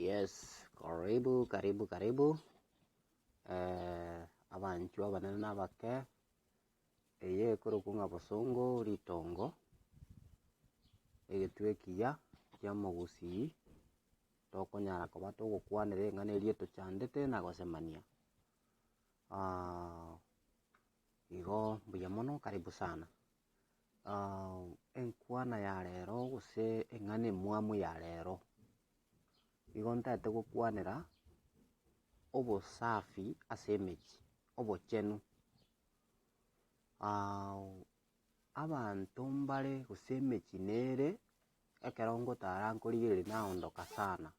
Yes, karibu. Abanchu abanene nabake eye korokunga bosongo ritongo egetwekiya kia mogusii tokonyara koba togokwanera eng'ana eria tochandete na gosemania. Igo mbuya mono, karibu sana. Enkwana ya rero gose eng'ana emwamu ya rero igo ntaete gokwanera obosafi ase emechi, obochenu. Abanto mbare gose emechi nere ekero ngotara nkorigereria naondoka sana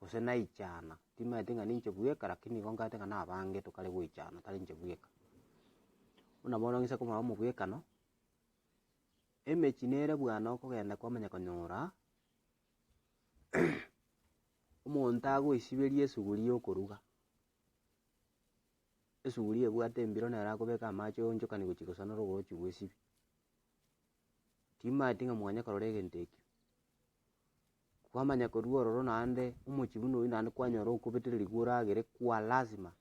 gose naichana timaete ng'a ninche bweka lakini igo ngate ng'a nabange tokare goichana tari inche bweka. Buna bono ng'ise komanya omobwekano emechi nere bwana okogenda kwamanya konyora omonto agoisiberia esuguria okoruga, esuguria ebwate embiro nere akobeka amache onchokani gochia gosanora ogorochi goesibia. Timaeti ng'a mwanya korora egento ekio, kwamanya korwa ororo naende omochie buna oyio naende kwanyora okobetereri oragere kwa lazima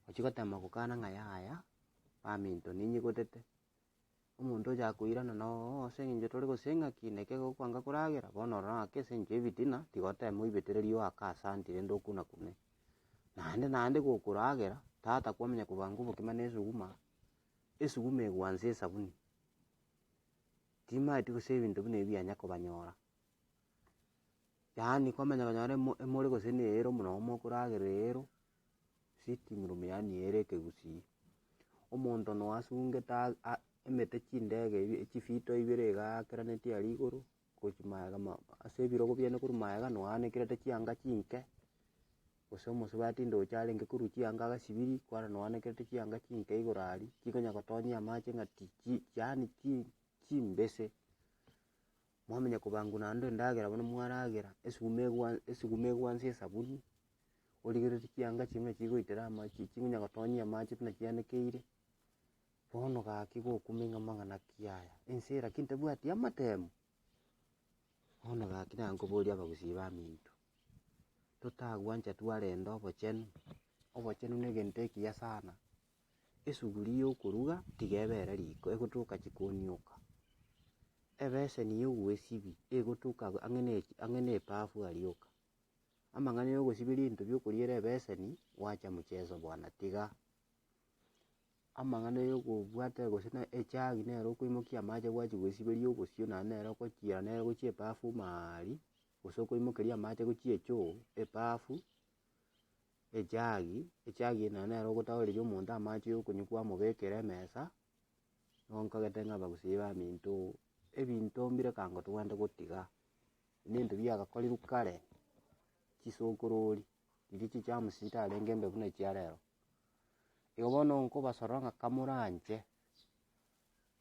ochie gotema gokana ng'a yaya baminto ninyigotete. Omonto ochaka koirana ase eng'encho tore gose ng'aki neke gokwanga koragera bono ororo ng'aki ase eng'encho ya ebitina tigotema oibetereri oake asante rende okunakune. Naende gokoragera tata kwamanya kobanga obokima na esuguma egwansa esabuni. Timaeti gose ebinto buna ebi bianya kobanyora, yaani kwamanya konyora emore gose na ero muna mokoragerera ero sitting room yaani ere ekegusii. Omonto noo asungete emete chindege chifito ibere iga akeraneti aria igoro gochia maega ase ebirogo biane korwa maega noo anekerete chianga chinke gose omosubati ndoche arenge korwa chianga agasibiri kwara noo anekerete chianga chinke igoro aria chikonya gotonyia amache ng'a yaani chimbese. Mwamanya kobangwa naende endagera bono mwaragera esuguma egwansa esabuni origereri chianga chia buna chigoitera amache chikonya gotonyia amache buna chianekeire bono gaki gokumeng'a amang'ana ki aya ense lakini tabwati amatemo. Bono gaki nare nkoboria abagusii baminto totagwancha twarenda obochenu. Obochenu na egento ekiya sana, esuguria okoruga tiga ebere riko egotoka jikoni oka, ebeseni ya ogoesibia egotoka ang'e na ebafu aria oka. Amang'ana ya ogosiberia ebinto bia okoriera ebeseni wacha mchezo bwana tiga. Amang'ana ya ogobwata gose na echagi nero okoimokia amache gwachia goesiberia ogosio naende nere ogochiera nere gochia ebafu maaaria gose okoimokeria amache gochia echoo ebafu echagi eye naende nere ogotagoreria omonto amache ya okonywa kwamobekera emesa. Igo nkagete ng'a abagusii baminto ebinto mbire kango togende gotiga na ebinto biagakorirwe kare chisokoro riria chichamsi chitarenge embe buna chia rero. Igo bono nkobasorora ng'a kamoranche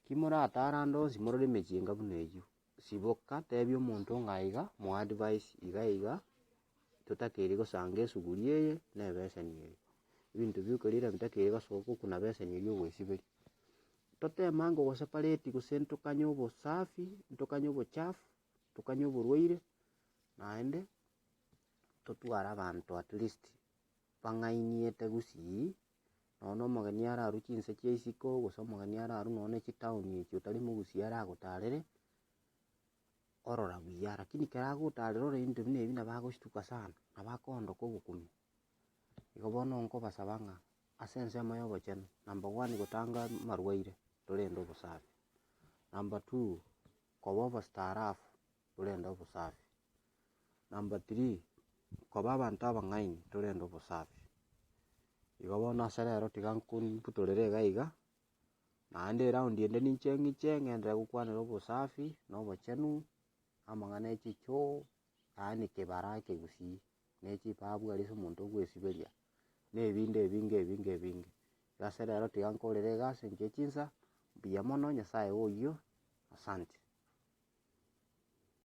kimoratara ande onsi morore emechi enga buna eywo, siboka tebia omonto ng'a iga moadvise iga totakeiri gosanga esuguria eye na ebeseni eye. Ebinto bia okoriera bitakeire gosoka okunaba ebeseni eria ogoesiberia. Totemange ogoseparate gose ntokanye obosafi ntokanye obochafu tokanye oborwaire naende totware abanto at least bang'ainiete gusii nonya omogeni ararwa chinse chia isiko gose omogeni ararwa nonya chitown echi otari mogusii aragotarere orora buya lakini ekero agotarera orore ebinto buna ebi nabo agoshtuka sana nabo akoondoka ogokumia. Igo bono nkobasaba ng'a ase ensemo ya obochenu number one gotanga amarwaire torende obosafi, number two koba obostaarabu torende obosafi, number three koba abanto abang'aini torende obosafi. Igo bono ase rero tiga nkombutorera iga naende eraundi ende nincheng'iche ng'enderere gokwanera obosafi na obochenu amang'ana ya echichoo yaani kebara ekegusii na echibafu aria ase omonto ogoesiberia na ebinde ebinge. Ase rero tiga nkorera iga ase engencho ya chinsa mbuya mono, Nyasaye oiywo, asante.